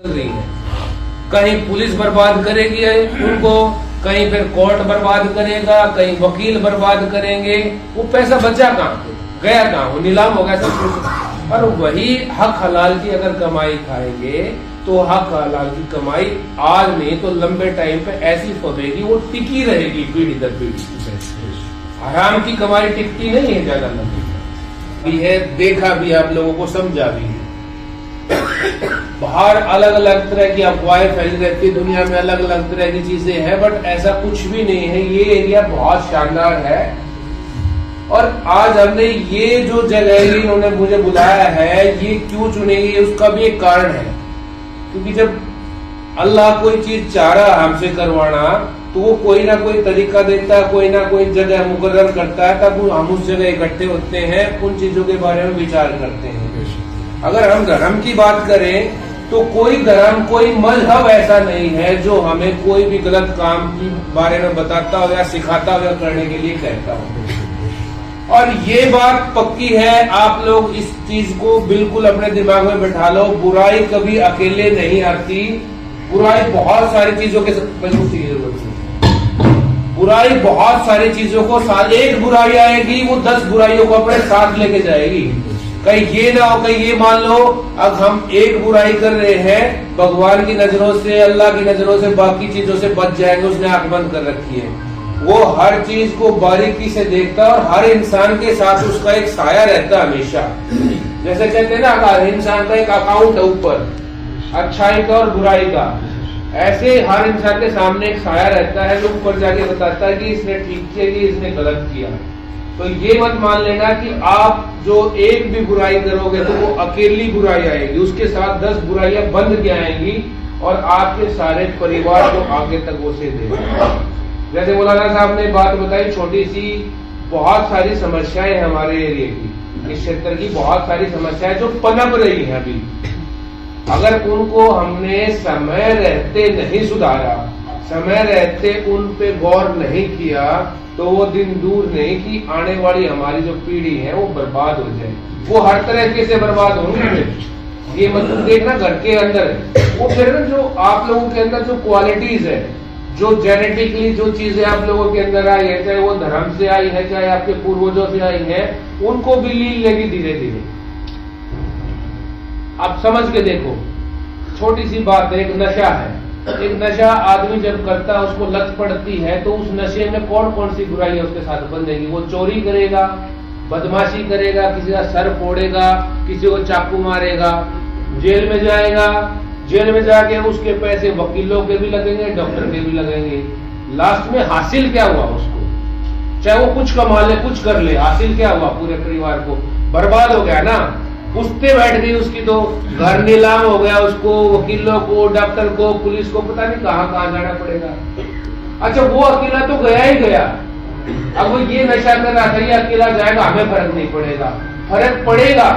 रही है। कहीं पुलिस बर्बाद करेगी उनको, कहीं फिर कोर्ट बर्बाद करेगा, कहीं वकील बर्बाद करेंगे। वो पैसा बचा कहाँ, गया कहाँ, वो नीलाम हो गया सब कुछ। और वही हक हलाल की अगर कमाई खाएंगे तो हक हलाल की कमाई आज नहीं तो लंबे टाइम पे ऐसी फबेगी, वो टिकी रहेगी पीढ़ी दर पीढ़ी। हराम की कमाई टिकती नहीं है ज्यादा लंबी भी है, देखा भी आप लोगों को, समझा भी है। बाहर अलग अलग तरह की अफवाहें फैली रहती है, दुनिया में अलग अलग तरह की चीजें हैं, बट ऐसा कुछ भी नहीं है। ये एरिया बहुत शानदार है। और आज हमने ये जो जगह इन्होंने मुझे बुलाया है, ये क्यों चुनेगी, उसका भी एक कारण है। क्योंकि जब अल्लाह कोई चीज चाह रहा हमसे करवाना तो वो कोई ना कोई तरीका देता है, कोई ना कोई जगह मुकर्रर करता है, तब हम उस जगह इकट्ठे होते हैं, उन चीजों के बारे में विचार करते हैं। अगर हम धर्म की बात करें तो कोई धर्म, कोई मजहब ऐसा नहीं है जो हमें कोई भी गलत काम के बारे में बताता हो या सिखाता हो या करने के लिए कहता हो। और ये बात पक्की है, आप लोग इस चीज को बिल्कुल अपने दिमाग में बैठा लो, बुराई कभी अकेले नहीं आती। बुराई बहुत सारी चीजों के बुराई बहुत सारी चीजों को साथ, एक बुराई आएगी वो 10 बुराइयों को अपने साथ लेके जाएगी। कहीं ये ना हो, कहीं ये मान लो अब हम एक बुराई कर रहे हैं, भगवान की नजरों से, अल्लाह की नजरों से, बाकी चीजों से बच जाएंगे, उसने आंख बंद कर रखी है। वो हर चीज को बारीकी से देखता है और हर इंसान के साथ उसका एक साया रहता है हमेशा। जैसे कहते हैं ना, हर इंसान का एक अकाउंट है ऊपर, अच्छाई का और बुराई का। ऐसे हर इंसान के सामने एक साया रहता है जो ऊपर जाके बताता है कि इसने ठीक किया, कि इसने गलत किया। तो ये मत मान लेना कि आप जो एक भी बुराई करोगे तो वो अकेली बुराई आएगी, उसके साथ 10 बुराइयां बंद के आएंगी और आपके सारे परिवार को आगे तक वो से देगा। जैसे मौलाना साहब ने बात बताई छोटी सी, बहुत सारी समस्याएं हमारे एरिया की, इस क्षेत्र की बहुत सारी समस्याएं जो पनप रही है अभी। अगर उनको हमने समय रहते नहीं सुधारा, समय रहते उन पे गौर नहीं किया, तो वो दिन दूर नहीं कि आने वाली हमारी जो पीढ़ी है वो बर्बाद हो जाए। वो हर तरीके से बर्बाद होंगी। ये मतलब देखना घर के अंदर वो फिर जो आप लोगों के अंदर जो क्वालिटीज है, जो जेनेटिकली जो चीजें आप लोगों के अंदर आई है, चाहे वो धर्म से आई है, चाहे आपके पूर्वजों से आई है, उनको भी लील लेगी धीरे धीरे। आप समझ के देखो, छोटी सी बात है, एक नशा है। एक नशा आदमी जब करता है, उसको लत पड़ती है, तो उस नशे में कौन कौन सी बुराई उसके साथ बंधेगी। वो चोरी करेगा, बदमाशी करेगा, किसी का सर फोड़ेगा, किसी को चाकू मारेगा, जेल में जाएगा, जेल में जाके उसके पैसे वकीलों के भी लगेंगे, डॉक्टर के भी लगेंगे। लास्ट में हासिल क्या हुआ उसको, चाहे वो कुछ कमा ले, कुछ कर ले, हासिल क्या हुआ, पूरे परिवार को बर्बाद हो गया ना। पुश्ते बैठ गई उसकी, तो घर नीलाम हो गया, उसको वकीलों को, डॉक्टर को, पुलिस को पता नहीं कहां कहां जाना पड़ेगा। अच्छा, वो अकेला तो गया ही गया, अब वो ये नशा कर रहा था, ये अकेला जाएगा, हमें फर्क नहीं पड़ेगा। फर्क पड़ेगा।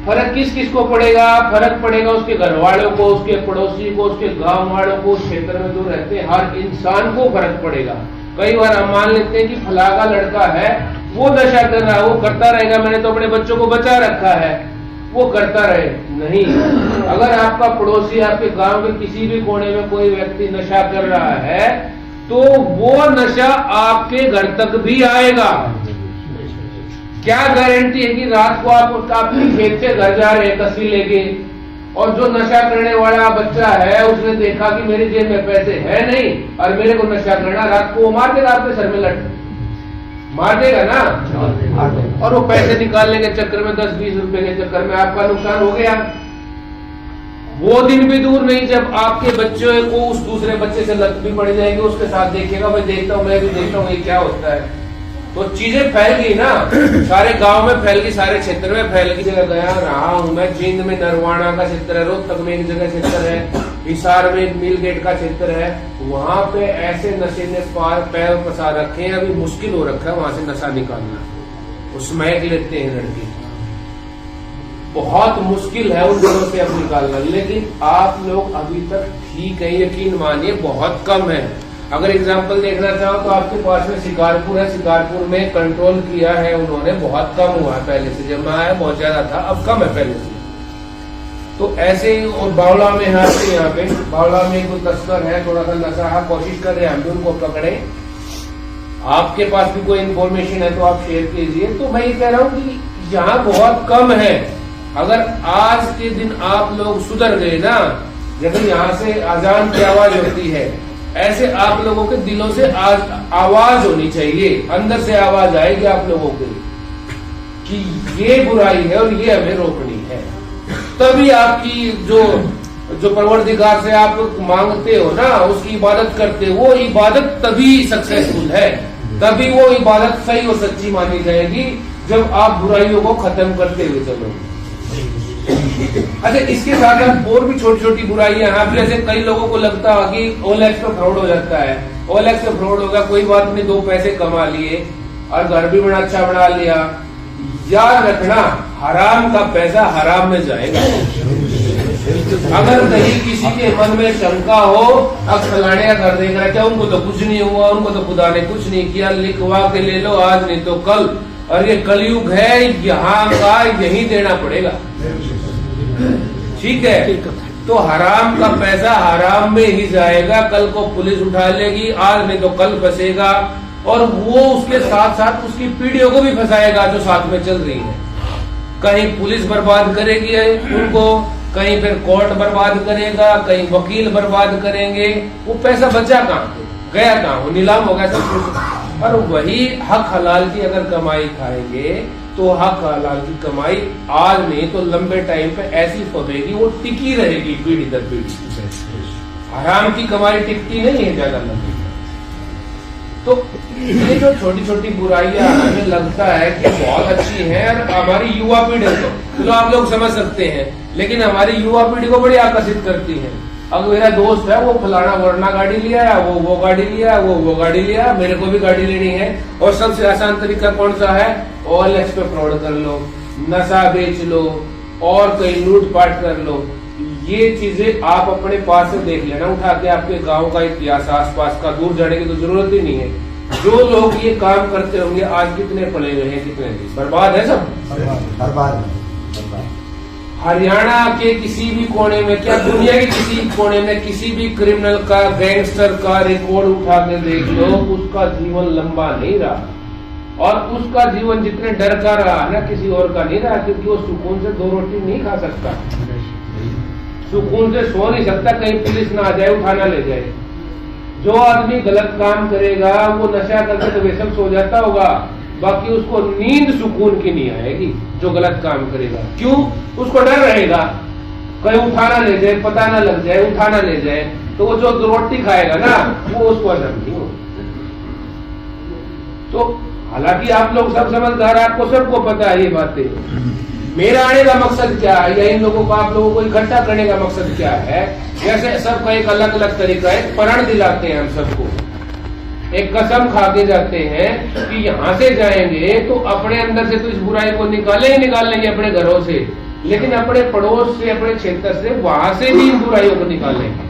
फर्क किस किस को पड़ेगा? फर्क पड़ेगा उसके घर वालों को, उसके पड़ोसी को, उसके गांव वालों को, क्षेत्र में जो रहते हैं हर इंसान को फर्क पड़ेगा। कई बार हम मान लेते हैं कि फलाना लड़का है, वो नशा कर रहा है, वो करता रहेगा, मैंने तो अपने बच्चों को बचा रखा है, वो करता रहे। नहीं, अगर आपका पड़ोसी, आपके गांव के किसी भी कोने में कोई व्यक्ति नशा कर रहा है, तो वो नशा आपके घर तक भी आएगा। क्या गारंटी है कि रात को आप अपनी खेत से घर जा रहे हैं तस्वीर लेके, और जो नशा करने वाला बच्चा है उसने देखा कि मेरी जेब में पैसे है नहीं और मेरे को नशा करना, रात को वो मार देगा, आपके सर में लट मार देगा ना, और वो पैसे निकालने के चक्कर में 10-20 रुपए के चक्कर में आपका नुकसान हो गया। वो दिन भी दूर नहीं जब आपके बच्चे को उस दूसरे बच्चे से लत भी पड़ जाएगी, उसके साथ देखेगा, भाई देखता हूँ, मैं भी देखता हूँ ये क्या होता है। तो चीजें फैल गई ना, सारे गांव में फैल गई, सारे क्षेत्र में फैल गई। जगह गया रहा हूं मैं, जींद में नरवाना का क्षेत्र है, रोहतक में एक जगह क्षेत्र है, हिसार में मील गेट का क्षेत्र है, वहां पे ऐसे नशे ने पैर फंसा रखे हैं, अभी मुश्किल हो रखा है वहां से नशा निकालना। उसमें लेते हैं लड़की, बहुत मुश्किल है उन जगहों से अब निकालना। लेकिन आप लोग अभी तक ठीक है, यकीन मानिए बहुत कम है। अगर एग्जाम्पल देखना चाहो तो आपके पास में शिकारपुर है, शिकारपुर में कंट्रोल किया है उन्होंने, बहुत कम हुआ है पहले से। जब मैं आया बहुत ज्यादा था, अब कम है पहले से। तो ऐसे ही, और बावला में है आपके यहाँ पे, बावला में कोई तस्कर है, थोड़ा सा नशा है, कोशिश कर रहे हैं हम भी उनको पकड़े। आपके पास भी कोई इन्फॉर्मेशन है तो आप शेयर कीजिए। तो मैं ये कह रहा हूँ कि यहाँ बहुत कम है। अगर आज के दिन आप लोग सुधर गए ना, जैसे यहाँ से अजान की आवाज होती है, ऐसे आप लोगों के दिलों से आज आवाज होनी चाहिए, अंदर से आवाज आएगी आप लोगों की कि ये बुराई है और ये हमें रोकनी है। तभी आपकी जो परवरदिगार से आप मांगते हो ना, उसकी इबादत करते हो, वो इबादत तभी सक्सेसफुल है, तभी वो इबादत सही और सच्ची मानी जाएगी जब आप बुराइयों को खत्म करते हुए चलोगे। अच्छा, इसके साथ साथ और भी छोटी छोटी बुराइयां हैं। जैसे कई लोगों को लगता है कि OLX पे फ्रॉड हो जाता है, OLX पे फ्रॉड होगा, कोई बात नहीं, 2 पैसे कमा लिए और घर भी बड़ा अच्छा बना लिया। याद रखना, हराम का पैसा हराम में जाएगा। अगर कहीं किसी के मन में शंका हो, अब फलाने का घर देख रहा, क्या उनको तो कुछ नहीं हुआ, उनको तो खुदा ने कुछ नहीं किया, लिखवा के ले लो आज नहीं तो कल, और ये कलयुग है, यहाँ का यही देना पड़ेगा। ठीक है, तो हराम का पैसा हराम में ही जाएगा, कल को पुलिस उठा लेगी, आज नहीं तो कल फंसेगा, और वो उसके साथ साथ उसकी पीढ़ियों को भी फंसाएगा जो साथ में चल रही है। कहीं पुलिस बर्बाद करेगी उनको, कहीं फिर कोर्ट बर्बाद करेगा, कहीं वकील बर्बाद करेंगे, वो पैसा बचा कहाँ, गया कहाँ, वो नीलाम हो गया सब कुछ। और वही हक हलाल की अगर कमाई खाएंगे तो हक हलाल की कमाई आज नहीं तो लंबे टाइम पे ऐसी फबेगी, वो टिकी रहेगी पीढ़ी दर पीढ़ी। हराम की कमाई टिकती नहीं है ज्यादा लंबी। तो ये जो छोटी छोटी बुराइयां हमें लगता है कि बहुत अच्छी हैं, और हमारी युवा पीढ़ी तो चलो आप लोग समझ सकते हैं, लेकिन हमारी युवा पीढ़ी को बड़ी आकर्षित करती है। अब मेरा दोस्त है, वो फलाना वरना गाड़ी लिया, वो गाड़ी लिया, वो गाड़ी लिया, मेरे को भी गाड़ी लेनी है। और सबसे आसान तरीका कौन सा है? OLX पे फ्रॉड कर लो, नशा बेच लो, और कहीं लूटपाट कर लो। ये चीजें आप अपने पास से देख लेना, उठा के आपके गांव का इतिहास, आसपास का, दूर जाने की तो जरूरत ही नहीं है। जो लोग ये काम करते होंगे आज कितने पड़े हुए हैं, कितने बर्बाद है, सब बर्बाद। हरियाणा के किसी भी कोने में, क्या दुनिया के किसी कोने में किसी भी क्रिमिनल का, गैंगस्टर का रिकॉर्ड उठा के देख लो, उसका जीवन लंबा नहीं रहा, और उसका जीवन जितने डर का रहा ना, किसी और का नहीं रहा, क्योंकि वो सुकून से 2 रोटी नहीं खा सकता, सुकून से सो नहीं सकता, कहीं पुलिस ना आ जाए उठा ना ले जाए। जो आदमी गलत काम करेगा वो नशा करके तो बेशक सो जाता होगा, बाकी उसको नींद सुकून की नहीं आएगी जो गलत काम करेगा। क्यों? उसको डर रहेगा कहीं उठाना ले जाए, पता ना लग जाए, उठाना ले जाए, तो वो जो रोटी खाएगा ना वो उसको असर नहीं हो। तो हालांकि आप लोग सब समझदार, आपको सबको पता है ये बातें। मेरा आने का मकसद क्या है, या इन लोगों को, आप लोगों को इकट्ठा करने का मकसद क्या है? जैसे सबका एक अलग अलग तरीका है, प्रण दिलाते हैं हम सबको, एक कसम खा के जाते हैं कि यहाँ से जाएंगे तो अपने अंदर से तो इस बुराई को निकाल लेंगे अपने घरों से, लेकिन अपने पड़ोस से, अपने क्षेत्र से, वहां से भी इन बुराइयों को निकालेंगे।